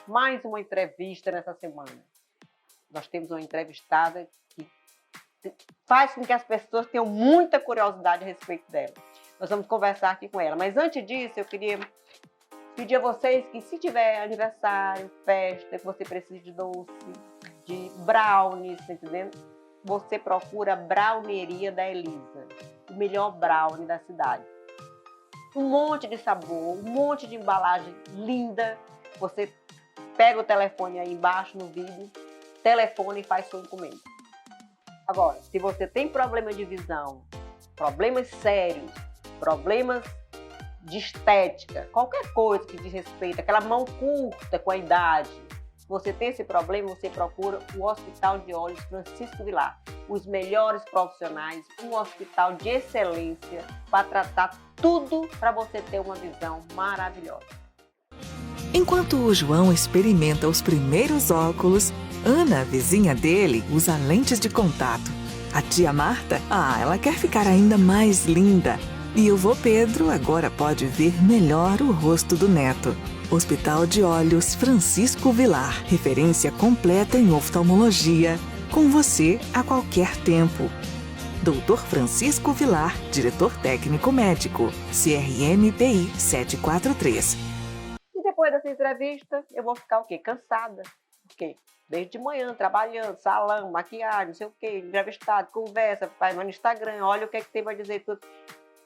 mais uma entrevista nessa semana. Nós temos uma entrevistada que faz com que as pessoas tenham muita curiosidade a respeito dela. Nós vamos conversar aqui com ela. Mas antes disso, eu queria pedir a vocês que, se tiver aniversário, festa, que você precise de doce, de brownie, tá entendendo? Você procura a Brownieria da Elisa, o melhor brownie da cidade. Um monte de sabor, um monte de embalagem linda. Você pega o telefone aí embaixo no vídeo, telefone e faz sua encomenda. Agora, se você tem problema de visão, problemas sérios, problemas de estética, qualquer coisa que diz respeito, aquela mão curta com a idade, você tem esse problema, você procura o Hospital de Olhos Francisco Vilar. Os melhores profissionais, um hospital de excelência para tratar tudo para você ter uma visão maravilhosa. Enquanto o João experimenta os primeiros óculos, Ana, a vizinha dele, usa lentes de contato. A tia Marta, ela quer ficar ainda mais linda. E o vô Pedro agora pode ver melhor o rosto do neto. Hospital de Olhos Francisco Vilar, referência completa em oftalmologia, com você a qualquer tempo. Dr. Francisco Vilar, diretor técnico médico, CRMPI 743. E depois dessa entrevista, eu vou ficar o quê? Cansada. Porque desde de manhã, trabalhando, salão, maquiagem, não sei o quê, entrevistado, conversa, faz no Instagram, olha o que é que tem para dizer tudo.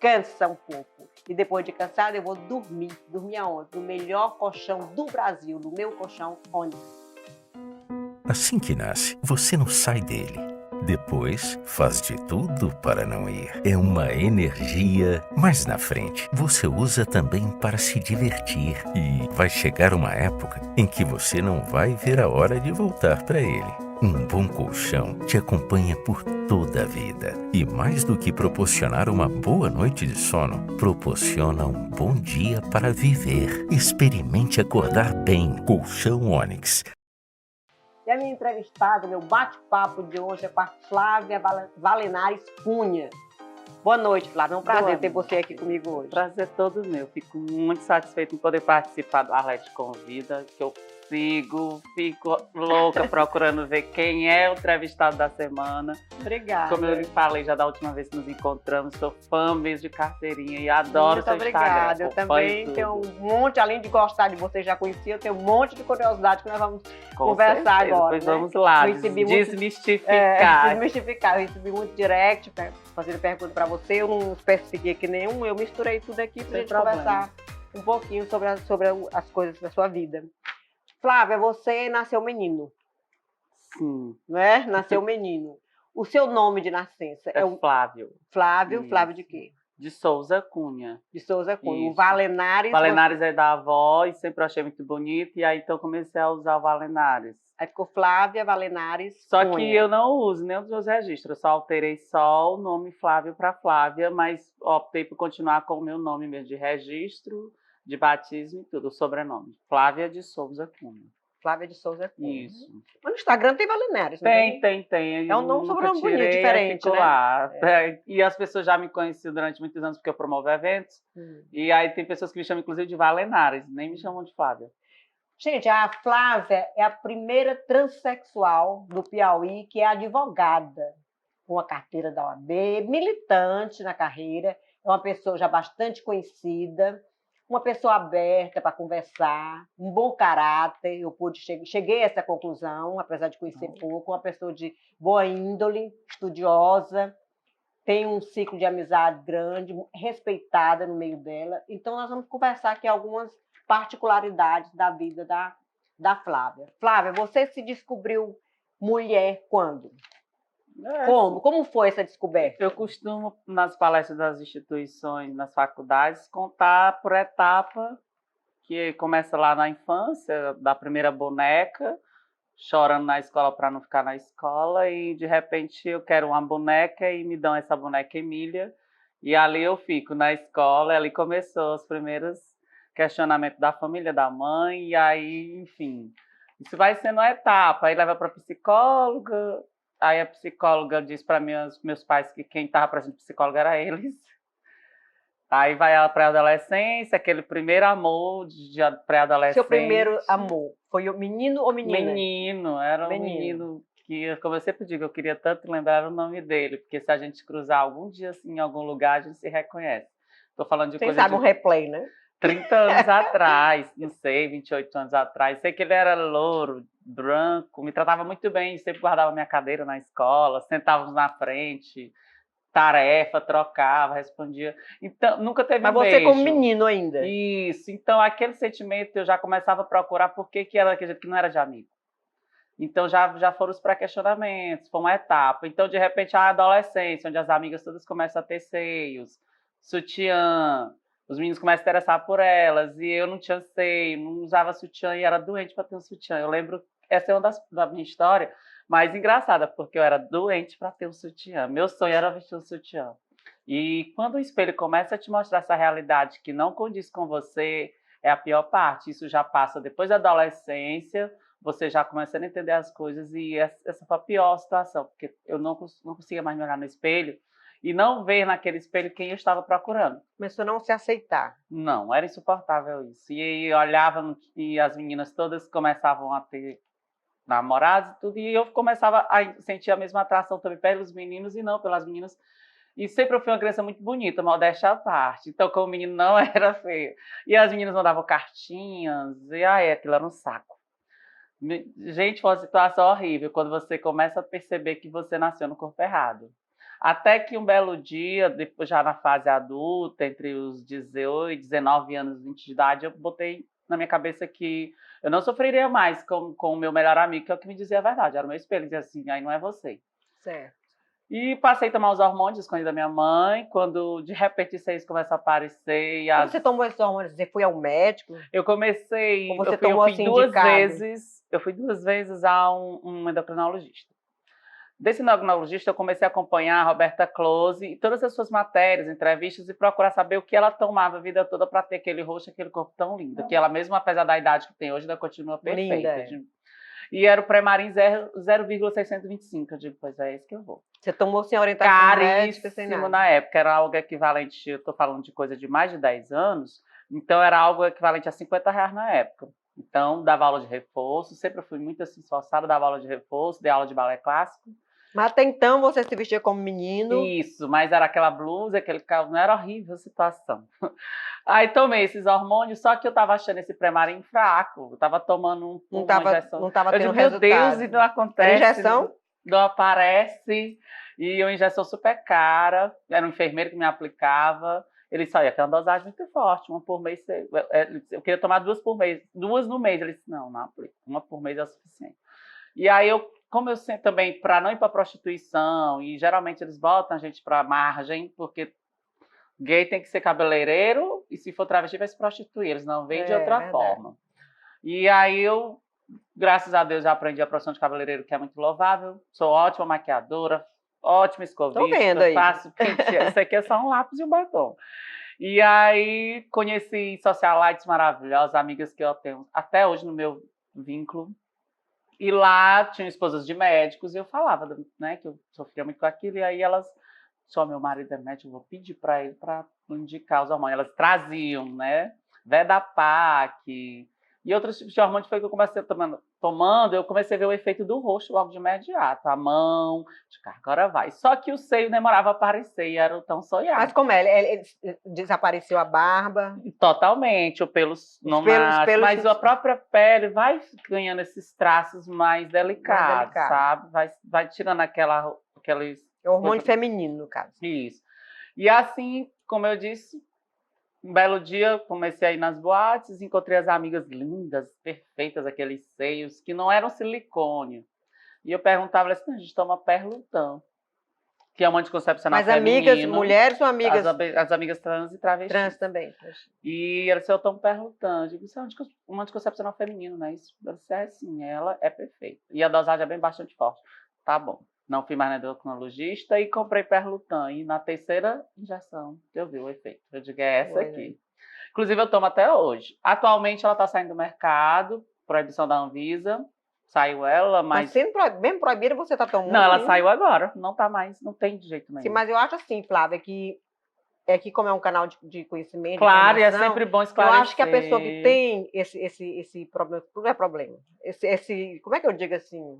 Cansa um pouco. E depois de cansada, eu vou dormir. Dormir aonde? No melhor colchão do Brasil, no meu colchão Onix. Assim que nasce, você não sai dele. Depois, faz de tudo para não ir. É uma energia. Mais na frente, você usa também para se divertir. E vai chegar uma época em que você não vai ver a hora de voltar para ele. Um bom colchão te acompanha por toda a vida. E mais do que proporcionar uma boa noite de sono, proporciona um bom dia para viver. Experimente acordar bem. Colchão Onix. E a minha entrevistada, meu bate-papo de hoje é com a Flávia Valenares Cunha. Boa noite, Flávia. É um prazer ter você aqui comigo hoje. Prazer todo meu. Fico muito satisfeita em poder participar do Arlete Convida, que eu fico louca procurando ver quem é o entrevistado da semana. Obrigada. Como eu lhe falei já da última vez que nos encontramos, sou fã mesmo de carteirinha e adoro seu Instagram. Obrigada. Eu também tenho um monte, além de gostar de você já conhecia, eu tenho um monte de curiosidade que nós vamos conversar agora. Pois vamos lá, desmistificar. Desmistificar. Eu recebi muito direct, fazendo pergunta para você, eu não especifiquei aqui nenhum, eu misturei tudo aqui para a gente conversar um pouquinho sobre as coisas da sua vida. Flávia, você nasceu menino. Sim. Né? Nasceu menino. O seu nome de nascença é o Flávio. Flávio, isso. Flávio de quê? De Souza Cunha. De Souza Cunha. Isso. O Valenares... Valenares é da avó e sempre achei muito bonito. E aí então comecei a usar o Valenares. Aí ficou Flávia Valenares Só Cunha. que eu não uso nenhum dos meus registros. Eu só alterei só o nome Flávio para Flávia, mas optei por continuar com o meu nome mesmo de registro, de batismo e tudo, o sobrenome. Flávia de Souza Cunha. Flávia de Souza Cunha. Isso. Mas no Instagram tem Valenares, não tem? Tem. É um nome sobrenome bonito, diferente, né? Lá. E as pessoas já me conheciam durante muitos anos porque eu promovo eventos. E aí tem pessoas que me chamam, inclusive, de Valenares, nem me chamam de Flávia. Gente, a Flávia é a primeira transexual do Piauí que é advogada, com a carteira da OAB, militante na carreira, é uma pessoa já bastante conhecida, uma pessoa aberta para conversar, um bom caráter, eu cheguei a essa conclusão, apesar de conhecer pouco, uma pessoa de boa índole, estudiosa, tem um ciclo de amizade grande, respeitada no meio dela. Então, nós vamos conversar aqui algumas particularidades da vida da Flávia. Flávia, você se descobriu mulher quando? Como foi essa descoberta? Eu costumo, nas palestras das instituições, nas faculdades, contar por etapa, que começa lá na infância, da primeira boneca, chorando na escola para não ficar na escola, e de repente eu quero uma boneca e me dão essa boneca Emília, e ali eu fico na escola, e ali começou os primeiros questionamentos da família, da mãe, e aí, enfim, isso vai sendo uma etapa, aí leva para psicóloga. Aí a psicóloga diz para meus pais que quem estava presente psicóloga era eles. Aí vai a pré-adolescência, aquele primeiro amor de pré-adolescência. Seu primeiro amor Foi o menino ou menina? Menino, era um menino que, como eu sempre digo, eu queria tanto lembrar o nome dele, porque se a gente cruzar algum dia assim, em algum lugar, a gente se reconhece. Tô falando de Quem coisa sabe de um replay, né? 30 anos atrás, não sei, 28 anos atrás. Sei que ele era louro, branco, me tratava muito bem, sempre guardava minha cadeira na escola, sentávamos na frente, tarefa, trocava, respondia. Então, nunca teve Mas beijo. você como menino ainda. Isso, então aquele sentimento eu já começava a procurar por que era daquele jeito, que não era de amigo. Então já foram os pré-questionamentos, foi uma etapa. Então, de repente, a adolescência, onde as amigas todas começam a ter seios, sutiã, os meninos começam a se interessar por elas, e eu não tinha seio, não usava sutiã e era doente para ter um sutiã. Eu lembro, essa é uma da minha história mais engraçada, porque eu era doente para ter um sutiã. Meu sonho era vestir um sutiã. E quando o espelho começa a te mostrar essa realidade que não condiz com você, é a pior parte. Isso já passa depois da adolescência, você já começando a entender as coisas, e essa foi a pior situação, porque eu não conseguia mais me olhar no espelho e não ver naquele espelho quem eu estava procurando. Começou a não se aceitar. Não, era insuportável isso. E aí eu olhava e as meninas todas começavam a ter namorados e tudo, e eu começava a sentir a mesma atração também pelos meninos e não pelas meninas. E sempre eu fui uma criança muito bonita, modéstia à parte. Então, como o menino não era feio. E as meninas mandavam cartinhas, e aquilo era um saco. Gente, foi uma situação horrível quando você começa a perceber que você nasceu no corpo errado. Até que um belo dia, depois já na fase adulta, entre os 18, 19 anos, 20 de idade, eu botei na minha cabeça que eu não sofreria mais com o meu melhor amigo, que é o que me dizia a verdade. Era o meu espelho, dizia assim, aí não é você. Certo. E passei a tomar os hormônios escondidos da minha mãe, quando de repente isso começa a aparecer. E Você tomou esses hormônios? Você foi ao médico? Eu comecei. Ou você eu tomou fui assim duas indicado? vezes. Eu fui 2 vezes a um endocrinologista. Desse endocrinologista, eu comecei a acompanhar a Roberta Close e todas as suas matérias, entrevistas, e procurar saber o que ela tomava a vida toda para ter aquele rosto, aquele corpo tão lindo. Que ela, mesmo apesar da idade que tem hoje, ainda continua perfeita. Linda. E era o Premarin 0,625. Eu digo, pois é esse que eu vou. Você tomou sem orientação médica, sem Caríssimo nada? na época. Era algo equivalente, eu estou falando de coisa de mais de 10 anos, então era algo equivalente a R$50 na época. Então, dava aula de reforço, sempre fui muito assim, esforçada, dava aula de reforço, dei aula de balé clássico. Mas até então você se vestia como menino. Isso, mas era aquela blusa, aquele carro, não era horrível a situação. Aí tomei esses hormônios, só que eu tava achando esse Premarin fraco, eu tava tomando uma injeção. Não estava Eu tendo digo, meu resultado. Deus, e não acontece. Era injeção? Não aparece, e uma injeção super cara, era um enfermeiro que me aplicava. Ele disse, olha, que é uma dosagem muito forte, uma por mês, eu queria tomar 2 por mês, 2 no mês. Ele disse, não aplica, 1 por mês é o suficiente. E aí como eu sempre também, para não ir para prostituição, e geralmente eles botam a gente para margem, porque gay tem que ser cabeleireiro, e se for travesti vai se prostituir, eles não veem de outra forma. E aí graças a Deus, já aprendi a profissão de cabeleireiro, que é muito louvável, sou ótima maquiadora, ótima escovista, Tô vendo aí. faço penteado, isso aqui é só um lápis e um batom. E aí conheci socialites maravilhosas, amigas que eu tenho até hoje no meu vínculo. E lá tinham esposas de médicos, e eu falava, né, que eu sofria muito com aquilo, e aí elas, só meu marido é médico, eu vou pedir para ele para indicar os hormônios. Elas traziam, né, Vedapac e outros tipos de hormônios. Foi que eu comecei tomando, eu comecei a ver o efeito do rosto logo de imediato, a mão, agora vai. Só que o seio demorava a aparecer e era tão sonhado. Mas como é? Ele desapareceu a barba? Totalmente, o pelos não nasce, mas a própria pele vai ganhando esses traços mais delicados, sabe? Vai tirando aqueles... É hormônio feminino, no caso. Isso. E assim, como eu disse, um belo dia, comecei a ir nas boates, encontrei as amigas lindas, perfeitas, aqueles seios, que não eram silicone. E eu perguntava, assim, a gente toma Perlutan, que é um anticoncepcional feminino. Mas amigas, mulheres ou amigas? As amigas trans e travestis. Trans também. E ela disse, eu tomo Perlutan. Eu digo, isso é um anticoncepcional feminino, né? Isso deve ser assim, ela é perfeita. E a dosagem é bem bastante forte. Tá bom. Não fui mais na endocrinologista e comprei Perlutan. E na 3ª injeção, eu vi o efeito. Eu digo, é essa aqui. Inclusive, eu tomo até hoje. Atualmente, ela está saindo do mercado, proibição da Anvisa. Saiu ela, mas... sendo bem proibida, você está tomando? Não, ela saiu agora. Não tá mais, não tem de jeito nenhum. Sim, mas eu acho assim, Flávia, que é que como é um canal de conhecimento, de Claro, e é informação, sempre bom eu esclarecer. acho que a pessoa que tem esse problema, não é problema, como é que eu digo assim?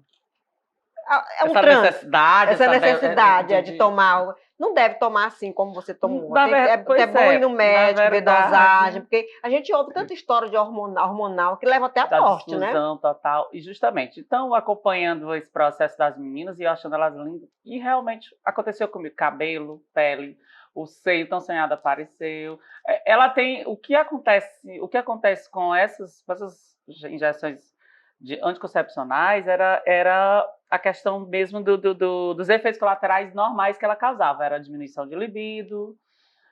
É um Essa trânsito. necessidade, Essa necessidade de de... tomar, não deve tomar assim como você tomou. É Pois bom ir no na médico, ver dosagem, verdade, porque a gente ouve tanta história de hormonal que leva até a da morte, né? difusão total, e justamente, então, acompanhando esse processo das meninas e eu achando elas lindas, e realmente aconteceu comigo, cabelo, pele, o seio tão sonhado apareceu. Ela tem, o que acontece com essas injeções de anticoncepcionais era a questão mesmo dos efeitos colaterais normais que ela causava, era a diminuição de libido,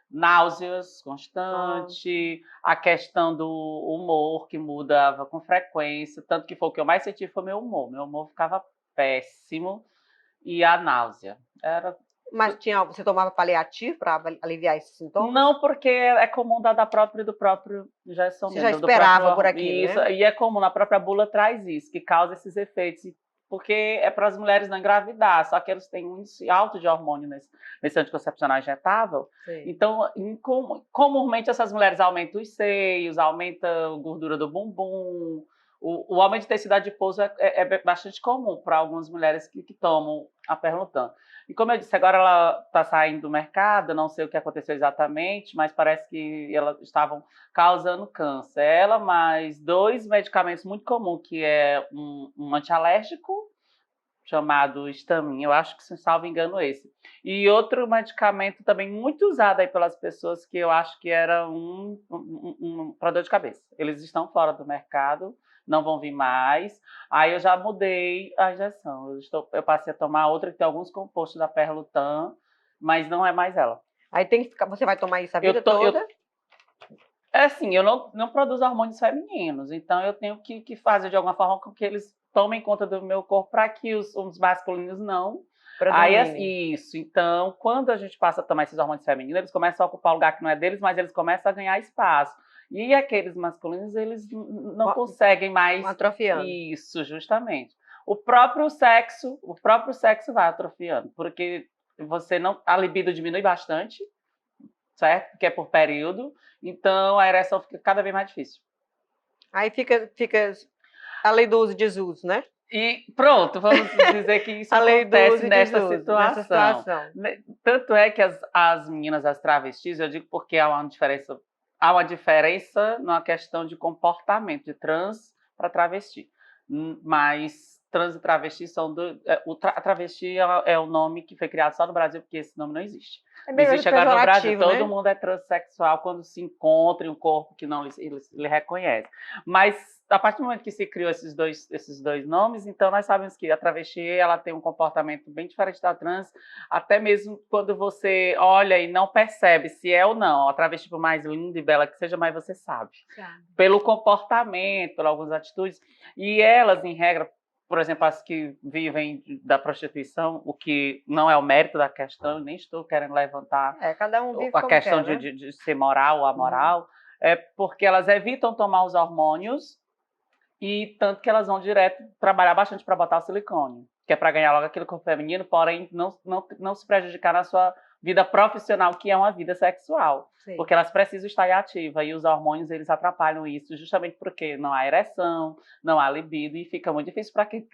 náuseas constante, a questão do humor que mudava com frequência, tanto que foi o que eu mais senti foi meu humor ficava péssimo e a náusea. Mas você tomava paliativo para aliviar esses sintomas? Não, porque é comum do próprio injeção Você já mesmo, do esperava próprio, por aquilo, isso, né? e é comum, na própria bula traz isso, que causa esses efeitos, porque é para as mulheres não engravidar, só que eles têm um índice alto de hormônio nesse anticoncepcional injetável. Sim. Então, comumente essas mulheres aumentam os seios, aumentam a gordura do bumbum, o aumento de tecido adiposo é bastante comum para algumas mulheres que tomam a Perlutan. E como eu disse, agora ela está saindo do mercado, não sei o que aconteceu exatamente, mas parece que elas estavam causando câncer. Ela mais 2 medicamentos muito comuns, que é um antialérgico, chamado Stamin, eu acho que, se salvo engano, esse. E outro medicamento também muito usado aí pelas pessoas, que eu acho que era para dor de cabeça. Eles estão fora do mercado, não vão vir mais. Aí eu já mudei a injeção. Eu passei a tomar outra que tem alguns compostos da Perlutan, mas não é mais ela. Aí tem que ficar, você vai tomar isso a vida toda? É assim, eu não produzo hormônios femininos, então eu tenho que fazer de alguma forma com que eles tomem conta do meu corpo para que os masculinos não. Aí isso. Então, quando a gente passa a tomar esses hormônios femininos, eles começam a ocupar o lugar que não é deles, mas eles começam a ganhar espaço. E aqueles masculinos, eles não conseguem mais. Atrofiando. Isso, justamente. O próprio sexo vai atrofiando, porque a libido diminui bastante, certo? Porque é por período. Então, a ereção fica cada vez mais difícil. Aí fica a lei do uso e desuso, né? E pronto, vamos dizer que isso acontece nessa situação. Tanto é que as meninas, as travestis, eu digo porque há uma diferença na questão de comportamento de trans para travesti. Mas trans e travesti são a travesti é o nome que foi criado só no Brasil, porque esse nome não existe. Existe agora no Brasil, todo mundo é transexual quando se encontra em um corpo que não lhe reconhece. Mas a partir do momento que se criou esses dois nomes, então nós sabemos que a travesti ela tem um comportamento bem diferente da trans, até mesmo quando você olha e não percebe se é ou não. A travesti, por mais linda e bela que seja, mas você sabe. Pelo comportamento, por algumas atitudes. E elas, em regra, por exemplo, as que vivem da prostituição, o que não é o mérito da questão, nem estou querendo levantar cada um vive a como questão quer, de ser moral ou amoral, é porque elas evitam tomar os hormônios e tanto que elas vão direto trabalhar bastante para botar o silicone, que é para ganhar logo aquele corpo feminino, porém não se prejudicar na sua vida profissional, que é uma vida sexual. Sim. Porque elas precisam estar ativas e os hormônios eles atrapalham isso, justamente porque não há ereção, não há libido e fica muito difícil para quem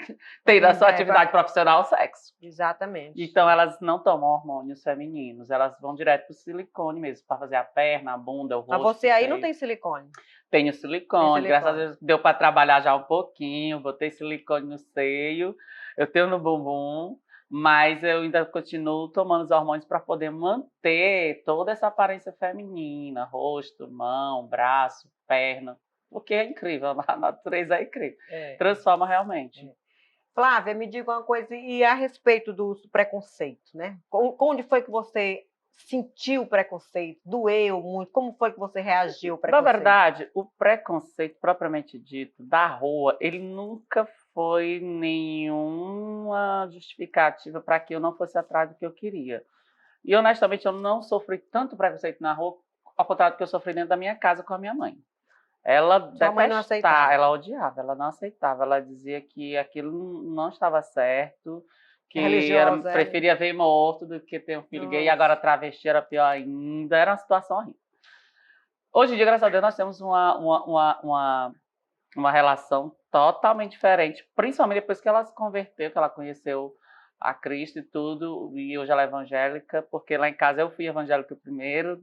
tem na sua atividade profissional o sexo. Exatamente. Então elas não tomam hormônios femininos, elas vão direto para o silicone mesmo, para fazer a perna, a bunda, o rosto. Mas você aí não tem silicone? Tenho silicone, graças a Deus deu para trabalhar já um pouquinho, botei silicone no seio, eu tenho no bumbum, mas eu ainda continuo tomando os hormônios para poder manter toda essa aparência feminina, rosto, mão, braço, perna, porque é incrível, a natureza é incrível, transforma realmente. Flávia, me diga uma coisa, e a respeito do preconceito, né? Onde foi que você sentiu o preconceito? Doeu muito? Como foi que você reagiu ao preconceito? Na verdade, o preconceito propriamente dito da rua, ele nunca foi nenhuma justificativa para que eu não fosse atrás do que eu queria. E honestamente, eu não sofri tanto preconceito na rua, ao contrário do que eu sofri dentro da minha casa com a minha mãe. Ela detestava, ela odiava, ela não aceitava, ela dizia que aquilo não estava certo, que Religiosa, preferia ver morto do que ter um filho gay, e agora travesti era pior ainda, era uma situação horrível. Hoje em dia, graças a Deus, nós temos uma relação totalmente diferente, principalmente depois que ela se converteu, que ela conheceu a Cristo e tudo, e hoje ela é evangélica, porque lá em casa eu fui evangélica primeiro,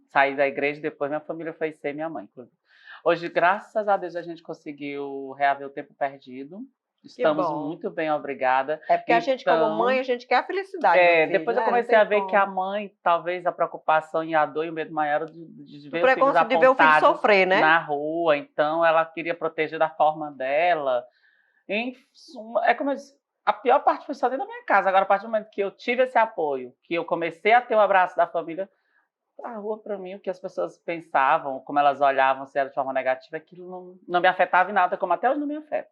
saí da igreja, depois minha família foi ser minha mãe, inclusive. Hoje, graças a Deus, a gente conseguiu reaver o tempo perdido. Estamos muito bem, obrigada. É porque a gente, como mãe, a gente quer a felicidade do filho, depois eu comecei a ver que a mãe, talvez a preocupação e a dor e o medo maior de ver os filhos de ver o filho sofrer, né? na rua. Então, ela queria proteger da forma dela. Em suma, é como eu disse, a pior parte foi só dentro da minha casa. Agora, a partir do momento que eu tive esse apoio, que eu comecei a ter o abraço da família, a rua, para mim, o que as pessoas pensavam, como elas olhavam, se era de forma negativa, aquilo não me afetava em nada, como até hoje não me afeta.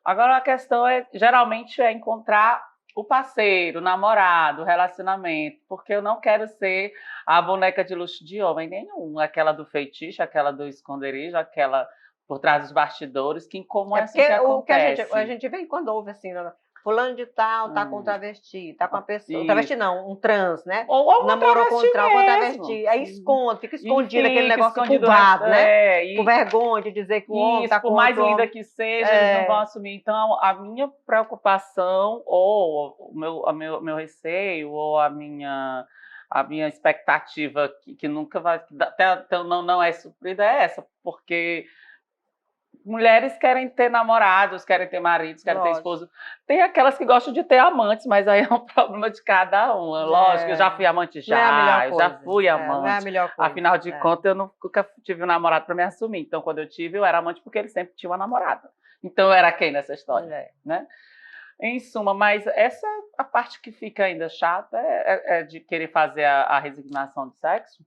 Agora, a questão geralmente, é encontrar o parceiro, o namorado, o relacionamento, porque eu não quero ser a boneca de luxo de homem nenhum, aquela do feitiço, aquela do esconderijo, aquela por trás dos bastidores, que como é assim que acontece. O que a gente vê quando ouve assim, fulano de tal tá com travesti, tá com uma pessoa, travesti não, um trans, né? Ou namorou com travesti, aí fica escondido aquele negócio pulvado, né? Com vergonha de dizer que o homem tá com por mais linda que seja, eles não vão assumir. Então, a minha preocupação, ou o meu receio, ou a minha expectativa, que nunca vai, até não é suprida, é essa, porque mulheres querem ter namorados, querem ter maridos, querem ter esposo. Tem aquelas que gostam de ter amantes, mas aí é um problema de cada uma. Lógico, eu já fui amante eu já fui amante. Não é a melhor coisa. Afinal de contas, eu nunca tive um namorado para me assumir. Então, quando eu tive, eu era amante porque ele sempre tinha uma namorada. Então, eu era quem nessa história? Né? Em suma, mas essa a parte que fica ainda chata é de querer fazer a resignação de sexo,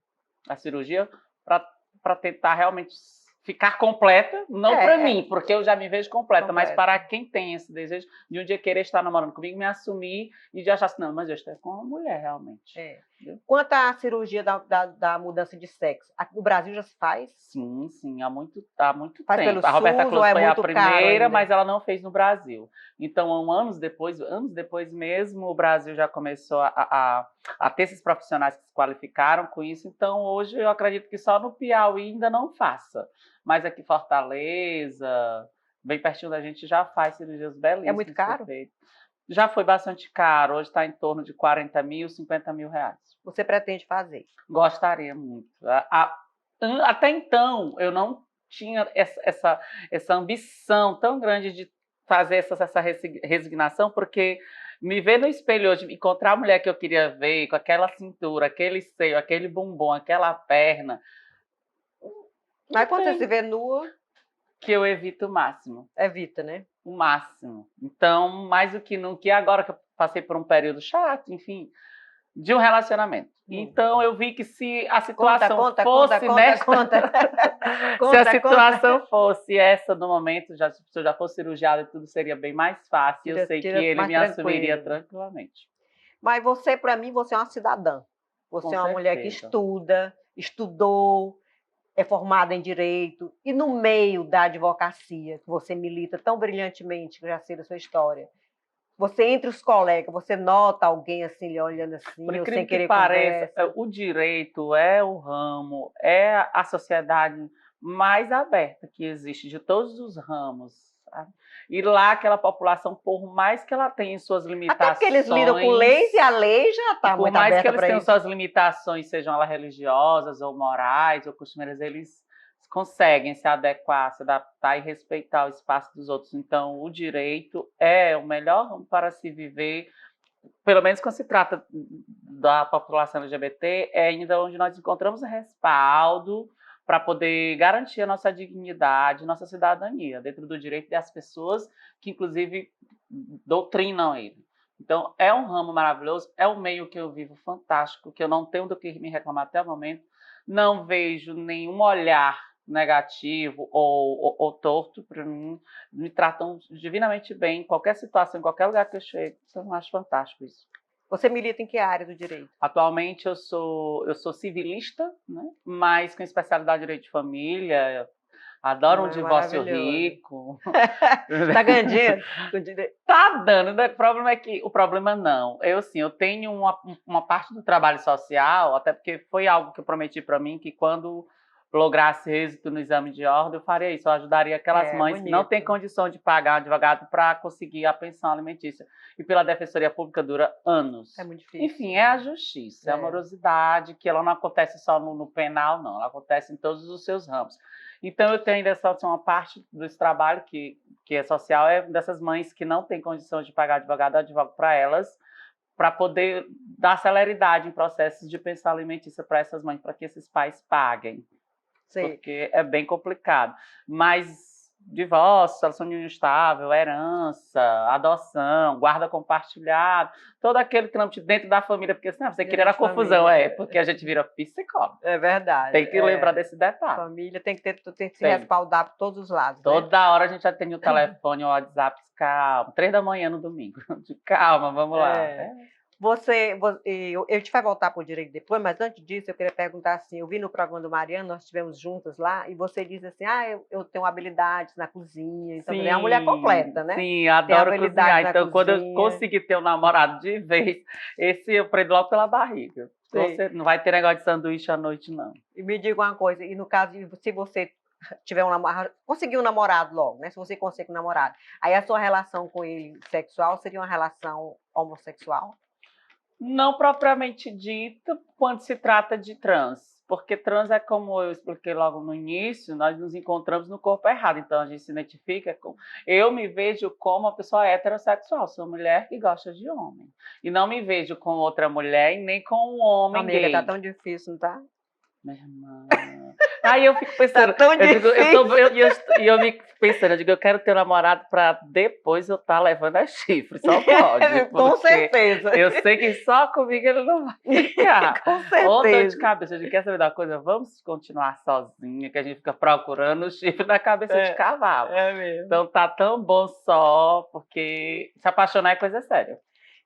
a cirurgia, para tentar realmente ficar completa, não para mim, porque eu já me vejo completa, mas para quem tem esse desejo de um dia querer estar namorando comigo, me assumir e de achar assim, não, mas eu estou com uma mulher realmente. Quanto à cirurgia da mudança de sexo, aqui no Brasil já se faz? Sim, há muito faz tempo. Pelo a Roberta SUS, Close foi a primeira, mas ela não fez no Brasil. Então, anos depois mesmo, o Brasil já começou a ter esses profissionais que se qualificaram com isso. Então, hoje, eu acredito que só no Piauí ainda não faça. Mas aqui Fortaleza, bem pertinho da gente, já faz cirurgias belíssimas. É muito caro? Já foi bastante caro. Hoje está em torno de 40 mil, 50 mil reais. Você pretende fazer? Gostaria muito. Até então, eu não tinha essa ambição tão grande de fazer essa resignação, porque me ver no espelho hoje, encontrar a mulher que eu queria ver, com aquela cintura, aquele seio, aquele bumbum, aquela perna. Mas quando você se vê nua... Que eu evito o máximo. Evita, né? O máximo. Então, mais do que nunca, e agora que eu passei por um período chato, enfim, de um relacionamento. Então, eu vi que se a situação fosse essa no momento, se eu já fosse cirurgiada, tudo seria bem mais fácil. Eu sei que ele me assumiria tranquilamente. Mas você, para mim, você é uma cidadã. Você é uma mulher que estudou, é formada em Direito, e no meio da advocacia, que você milita tão brilhantemente, que eu já sei da sua história, você entre os colegas, você nota alguém assim, lhe olhando assim, ou sem querer conversa? O direito é o ramo, é a sociedade mais aberta que existe, de todos os ramos. Sabe? E lá aquela população, por mais que ela tenha suas limitações... Até porque eles lidam com leis e a lei já está muito aberta para isso. Por mais que eles tenham suas limitações, sejam elas religiosas ou morais ou costumeiras, eles conseguem se adequar, se adaptar e respeitar o espaço dos outros. Então, o direito é o melhor ramo para se viver, pelo menos quando se trata da população LGBT, é ainda onde nós encontramos respaldo para poder garantir a nossa dignidade, nossa cidadania, dentro do direito das pessoas que, inclusive, doutrinam ele. Então, é um ramo maravilhoso, é um meio que eu vivo fantástico, que eu não tenho do que me reclamar até o momento, não vejo nenhum olhar negativo ou torto para mim, me tratam divinamente bem, em qualquer situação, em qualquer lugar que eu chego, eu acho fantástico isso. Você milita em que área do direito? Atualmente eu sou civilista, né? Mas com especialidade em direito de família, Adoro um É divórcio maravilhoso. rico. Tá ganhando dinheiro? Tá dando, né? O problema é que o problema não. Eu tenho uma parte do trabalho social, até porque foi algo que eu prometi para mim, que quando lograsse êxito no exame de ordem, eu faria isso. Eu ajudaria aquelas É, mães que não têm bonito. condição de pagar um advogado para conseguir a pensão alimentícia. E pela Defensoria Pública dura anos. É muito difícil. Enfim, é a justiça, é a É. morosidade, que ela não acontece só no penal, não. Ela acontece em todos os seus ramos. Então, eu tenho ainda uma parte desse trabalho que é social, é dessas mães que não têm condição de pagar advogado, eu advogo para elas, para poder dar celeridade em processos de pensão alimentícia para essas mães, para que esses pais paguem. Sim. Porque é bem complicado. Mas divórcio, solução de união estável, herança, adoção, guarda compartilhada, todo aquele trâmite dentro da família, porque senão você queria era confusão, família. porque a gente vira psicólogo. É verdade. Tem que lembrar desse detalhe. Família tem que se Tem. respaldar por todos os lados. Né? Toda hora a gente atende o telefone, o WhatsApp, calma, 3 da manhã no domingo. Calma, vamos lá. A gente vai voltar para o direito depois, mas antes disso eu queria perguntar assim, eu vi no programa do Mariano, nós estivemos juntas lá, e você diz assim, eu tenho habilidades na cozinha, então é uma mulher completa, né? Sim, adoro habilidade cozinhar, na então quando eu cozinha. conseguir ter um namorado de vez, esse eu prendo logo pela barriga. Sim. Você não vai ter negócio de sanduíche à noite, não. E me diga uma coisa, e no caso, se você tiver um namorado, conseguir um namorado logo, né? Se você conseguir um namorado, aí a sua relação com ele sexual seria uma relação homossexual? Não propriamente dito quando se trata de trans, porque trans é como eu expliquei logo no início, nós nos encontramos no corpo errado, então a gente se identifica com... Eu me vejo como uma pessoa heterossexual, sou mulher que gosta de homem, e não me vejo com outra mulher e nem com um homem Amiga, gay. tá tão difícil, não tá? Minha irmã... Aí eu fico pensando, Tá tão eu me pensando, eu digo, eu quero ter um namorado para depois eu estar levando a chifre, só pode. Com certeza. Eu sei que só comigo ele não vai ficar. Com certeza. Ou dor de cabeça, eu digo, quer saber da coisa? Vamos continuar sozinha, que a gente fica procurando o chifre na cabeça de cavalo. É mesmo. Então tá tão bom só, porque se apaixonar é coisa séria.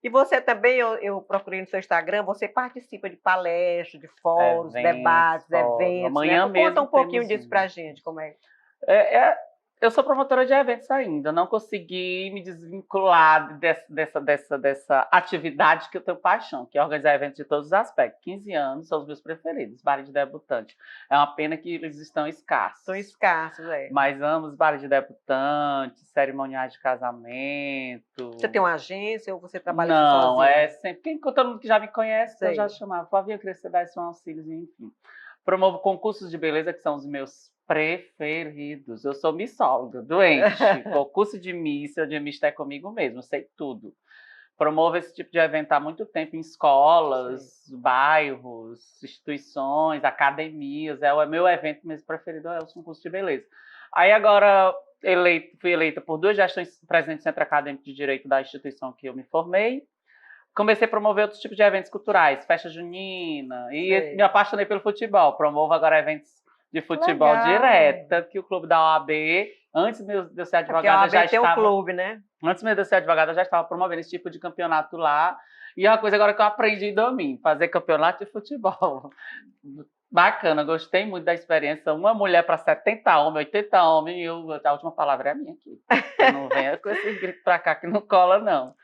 E você também, eu procurei no seu Instagram, você participa de palestras, de fóruns, debates, eventos. Amanhã né? mesmo Conta um pouquinho temos disso pra gente, como é. Eu sou promotora de eventos ainda, não consegui me desvincular dessa atividade que eu tenho paixão, que é organizar eventos de todos os aspectos. 15 anos são os meus preferidos, baile de debutante. É uma pena que eles estão escassos. São escassos, Mas amo os bailes de debutante, cerimoniais de casamento. Você tem uma agência ou você trabalha Não, sozinha? é sempre. Todo mundo que já me conhece, eu já chamava. Flavinha, eu queria que você desse um auxílio, enfim. Promovo concursos de beleza, que são os meus preferidos. Eu sou missóloga, doente. Concurso de Miss, onde a Miss é comigo mesmo, sei tudo. Promovo esse tipo de evento há muito tempo em escolas, bairros, instituições, academias. É o meu evento mesmo preferido, é o concurso de beleza. Aí agora fui eleita por 2 gestões presidente do Centro Acadêmico de Direito da instituição que eu me formei. Comecei a promover outros tipos de eventos culturais, festa junina, e me apaixonei pelo futebol. Promovo agora eventos de futebol direto, tanto que o clube da OAB, antes de eu ser advogada, já estava... um clube, né? Antes mesmo de eu ser advogada, já estava promovendo esse tipo de campeonato lá. E é uma coisa agora que eu aprendi em domínio, fazer campeonato de futebol. Bacana, gostei muito da experiência. Uma mulher para 70 homens, 80 homens, a última palavra é a minha aqui. Eu não venha com esse grito para cá que não cola, não.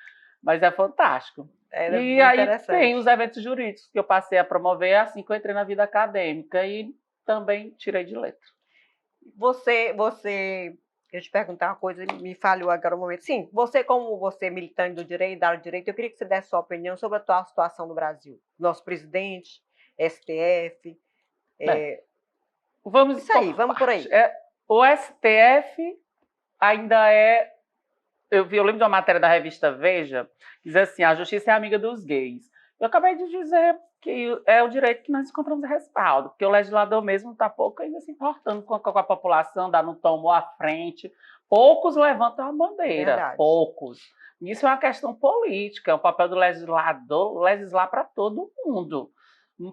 Mas é fantástico. E aí tem os eventos jurídicos que eu passei a promover assim que eu entrei na vida acadêmica e também tirei de letra. Eu te perguntar uma coisa, me falhou agora um momento. Sim, como você militante do direito, da área do direito, eu queria que você desse sua opinião sobre a atual situação do Brasil. Nosso presidente, STF. Vamos por aí. O STF ainda é... Eu lembro de uma matéria da revista Veja, que diz assim, a justiça é amiga dos gays. Eu acabei de dizer que é o direito que nós encontramos respaldo, porque o legislador mesmo está pouco ainda se importando com a população, dando um tombo à frente. Poucos levantam a bandeira, poucos. Isso é uma questão política, é o papel do legislador legislar para todo mundo.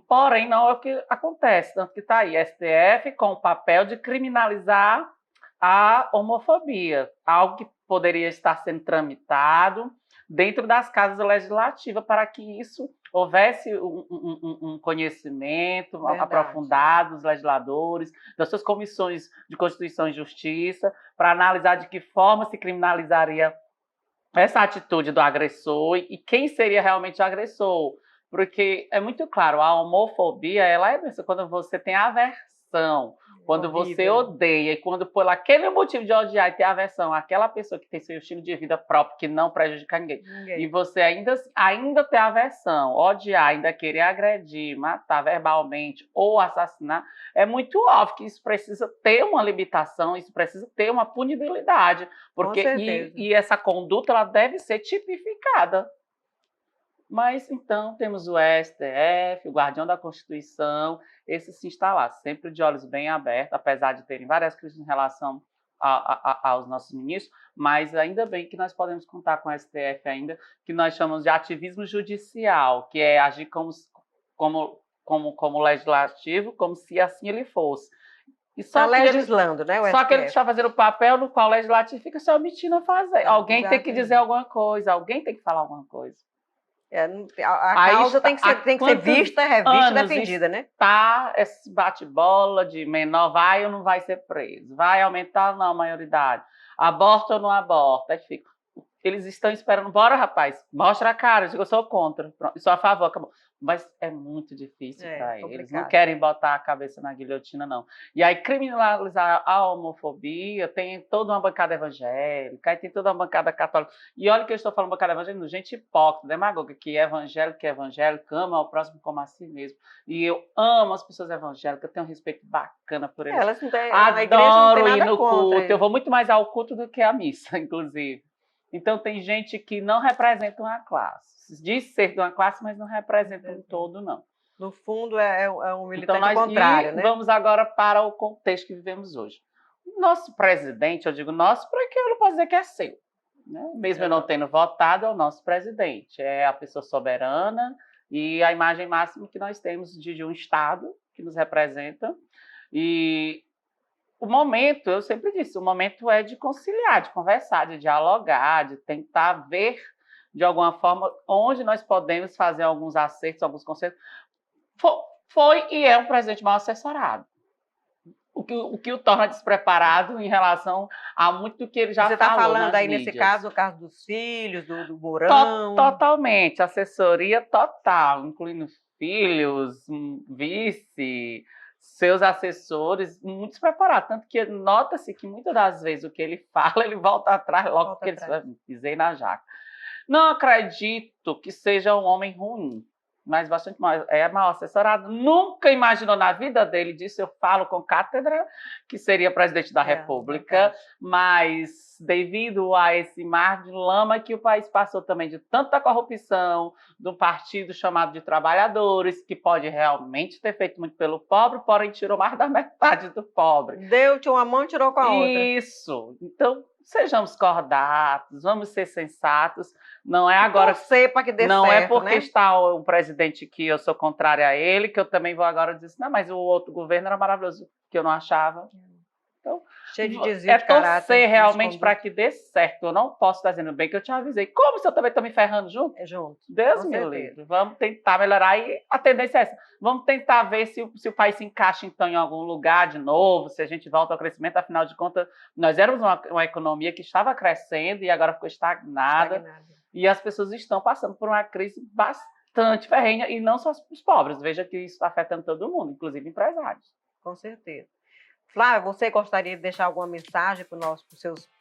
Porém, não é o que acontece, tanto que está aí, STF com o papel de criminalizar a homofobia, algo que poderia estar sendo tramitado dentro das casas legislativas, para que isso houvesse um conhecimento aprofundado dos legisladores, das suas comissões de Constituição e Justiça, para analisar de que forma se criminalizaria essa atitude do agressor e quem seria realmente o agressor. Porque é muito claro, a homofobia, ela é quando você tem aversão, quando você odeia, e quando por aquele motivo de odiar e ter aversão àquela pessoa que tem seu estilo de vida próprio, que não prejudica ninguém, e você ainda ter aversão, odiar, ainda querer agredir, matar verbalmente ou assassinar, é muito óbvio que isso precisa ter uma limitação, isso precisa ter uma punibilidade, porque e essa conduta ela deve ser tipificada. Mas, então, temos o STF, o guardião da Constituição, esse se instalar, sempre de olhos bem abertos, apesar de terem várias críticas em relação aos nossos ministros, mas ainda bem que nós podemos contar com o STF ainda, que nós chamamos de ativismo judicial, que é agir como legislativo, como se assim ele fosse. Está legislando, né? Só que ele está fazendo o papel no qual o legislativo fica se omitindo a fazer. Alguém tem que dizer alguma coisa, alguém tem que falar alguma coisa. A causa tem que ser vista, revista e defendida, né? Tá, esse bate-bola de menor vai ou não vai ser preso, vai aumentar ou não a maioridade, aborta ou não aborta, aí fica. Eles estão esperando, bora rapaz, mostra a cara, eu sou contra, pronto, sou a favor, acabou. Mas é muito difícil para eles, eles não querem botar a cabeça na guilhotina, não. E aí criminalizar a homofobia, tem toda uma bancada evangélica, aí tem toda uma bancada católica. E olha que eu estou falando bancada evangélica, gente hipócrita, demagoga, que é evangélico, ama ao próximo como a si mesmo. E eu amo as pessoas evangélicas, tenho um respeito bacana por eles. Elas não têm, adoro ir no culto, eu vou muito mais ao culto do que à missa, inclusive. Então tem gente que não representa uma classe. Diz ser de uma classe, mas não representa um todo, não. No fundo, é um militante contrário, né? Vamos agora para o contexto que vivemos hoje. Nosso presidente, eu digo nosso, porque eu não posso dizer que é seu. Né? Mesmo eu não tendo votado, é o nosso presidente. É a pessoa soberana e a imagem máxima que nós temos de um Estado que nos representa. E o momento, eu sempre disse, o momento é de conciliar, de conversar, de dialogar, de tentar ver de alguma forma, onde nós podemos fazer alguns acertos, alguns conselhos. Foi e é um presidente mal assessorado. O que o torna despreparado em relação a muito do que ele já falou. Você está falando aí, nesse caso, o caso dos filhos, do Mourão? Totalmente, assessoria total, incluindo filhos, vice, seus assessores, muito despreparados. Tanto que nota-se que muitas das vezes o que ele fala, ele volta atrás logo porque ele pisei na jaca. Não acredito que seja um homem ruim, mas bastante mal assessorado. Nunca imaginou na vida dele, disso eu falo com cátedra, que seria presidente da República, mas devido a esse mar de lama que o país passou também de tanta corrupção, de um partido chamado de trabalhadores, que pode realmente ter feito muito pelo pobre, porém tirou mais da metade do pobre. Deu-te uma mão e tirou com a outra. Isso. Então, sejamos cordatos, vamos ser sensatos. Não é agora. Que dê não certo, é porque né? está um presidente que eu sou contrária a ele, que eu também vou agora dizer, não, mas o outro governo era maravilhoso, que eu não achava. Então, cheio de desvio de caráter. É torcer realmente para que dê certo. Eu não posso estar dizendo bem que eu te avisei. Como se eu também estou me ferrando junto? Junto. Deus me livre. Vamos tentar melhorar. E a tendência é essa. Vamos tentar ver se o país se encaixa, então, em algum lugar de novo, se a gente volta ao crescimento. Afinal de contas, nós éramos uma economia que estava crescendo e agora ficou estagnada. E as pessoas estão passando por uma crise bastante ferrenha, e não só os pobres. Veja que isso está afetando todo mundo, inclusive empresários. Com certeza. Flávia, você gostaria de deixar alguma mensagem para os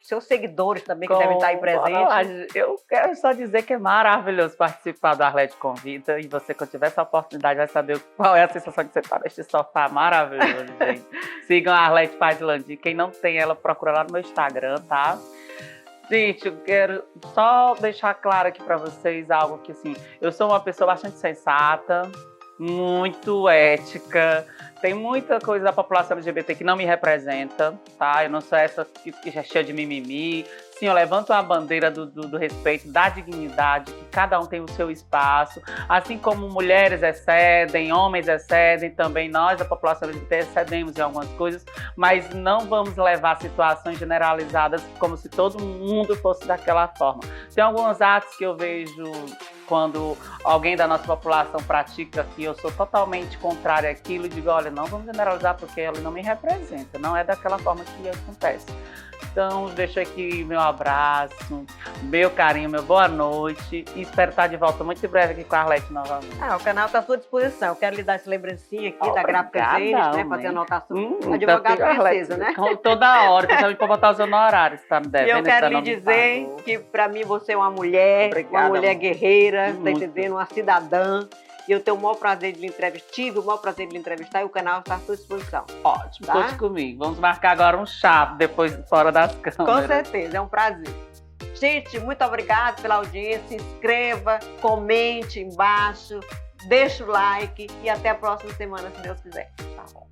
seus seguidores também, que devem estar aí presentes? Eu quero só dizer que é maravilhoso participar do Arlete Convida, e você, quando tiver essa oportunidade, vai saber qual é a sensação de você estar neste sofá maravilhoso, gente. Sigam a Arlete Padilandi. Quem não tem ela, procura lá no meu Instagram, tá? Gente, eu quero só deixar claro aqui para vocês algo que, assim, eu sou uma pessoa bastante sensata, muito ética. Tem muita coisa da população LGBT que não me representa, tá? Eu não sou essa que é cheia de mimimi. Sim, eu levanto a bandeira do respeito, da dignidade, que cada um tem o seu espaço. Assim como mulheres excedem, homens excedem, também nós, a população LGBT, excedemos em algumas coisas, mas não vamos levar situações generalizadas como se todo mundo fosse daquela forma. Tem alguns atos que eu vejo quando alguém da nossa população pratica que eu sou totalmente contrária àquilo, e digo, olha, não vamos generalizar porque ele não me representa, não é daquela forma que acontece. Então, deixo aqui meu abraço, meu carinho, meu boa noite e espero estar de volta muito em breve aqui com a Arlete novamente. O canal está à sua disposição. Eu quero lhe dar essa lembrancinha aqui da Gráfica Genes, né? Fazer anotação. Advogado precisa, né? Toda hora, você me pode botar os honorários, tá me devendo. E eu quero lhe dizer que, para mim, você é uma mulher, Obrigada, uma mulher guerreira, tá muito. entendendo? Uma cidadã. E eu tenho o maior prazer de lhe entrevistar, tive o maior prazer de lhe entrevistar e o canal está à sua disposição. Ótimo, Tá? conte comigo. Vamos marcar agora um chá depois fora das câmeras. Com certeza, é um prazer. Gente, muito obrigada pela audiência. Se inscreva, comente embaixo, deixa o like e até a próxima semana, se Deus quiser. Tá bom.